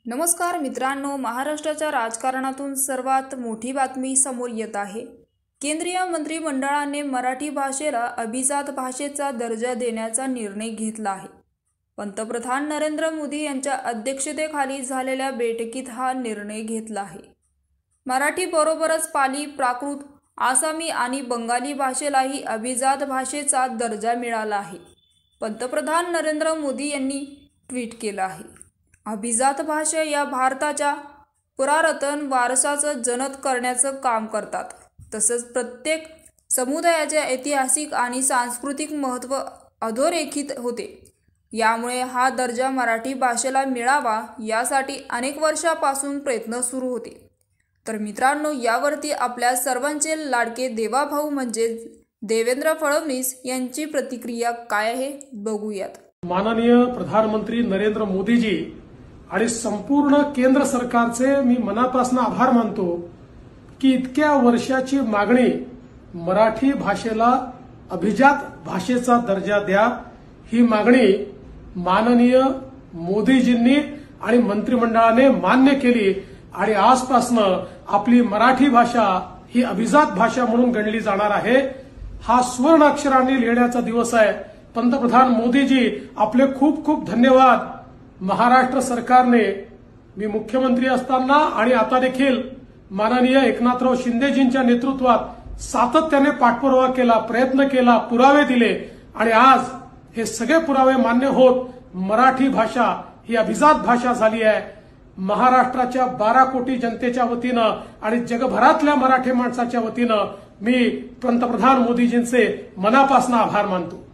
नमस्कार मित्रांनो, महाराष्ट्राच्या राजकारणातून सर्वात मोठी बातमी समोर येत आहे। केंद्रीय मंत्रिमंडळाने मराठी भाषेला अभिजात भाषेचा दर्जा देण्याचा निर्णय घेतला आहे। पंतप्रधान नरेंद्र मोदी यांच्या अध्यक्षतेखाली झालेल्या बैठकीत हा निर्णय घेतला आहे। मराठी बरोबरच पाली, प्राकृत, आसामी आणि बंगाली भाषेलाही अभिजात भाषेचा दर्जा मिळाला आहे। पंतप्रधान नरेंद्र मोदी यांनी ट्विट केलं आहे। अभिजात भाषा या भारताच्या पुरातन वारसाचं जतन करण्याचं काम करतात। तसंच प्रत्येक समुदायाचे ऐतिहासिक आणि सांस्कृतिक महत्त्व अधोरेखित होते। यामुळे हा दर्जा मराठी भाषेला मिळावा यासाठी अनेक वर्षापासून प्रयत्न सुरू होते। तर मित्रांनो, यावरती आपल्या सर्वांचे लाडके देवाभाऊ म्हणजे देवेंद्र फडणवीस यांची प्रतिक्रिया काय आहे बघूयात। माननीय प्रधानमंत्री नरेंद्र मोदीजी आणि संपूर्ण केंद्र सरकारचे मी मनापासून आभार मानतो की इतक्या वर्षाची मागणी मराठी भाषेला अभिजात भाषेचा दर्जा द्या, ही मागणी माननीय मोदीजींनी आणि मंत्रिमंडळाने मान्य केली आणि आजपासून आपली मराठी भाषा ही अभिजात भाषा म्हणून गणली जाणार आहे। हा स्वर्ण अक्षरांनी लिहिण्याचा दिवस आहे। पंतप्रधान मोदीजी, आपले खूप खूप धन्यवाद। महाराष्ट्र सरकारने मी मुख्यमंत्री असताना आणि आता देखील माननीय एकनाथराव शिंदेजींच्या नेतृत्वात सातत्याने पाठपुरावा केला, प्रयत्न केला, पुरावे दिले आणि आज हे सगळे पुरावे मान्य होत मराठी भाषा ही अभिजात भाषा झाली आहे। महाराष्ट्राच्या 12 कोटी जनतेच्या वतीनं आणि जगभरातल्या मराठी माणसाच्या वतीनं मी पंतप्रधान मोदीजींचे मनापासून आभार मानतो।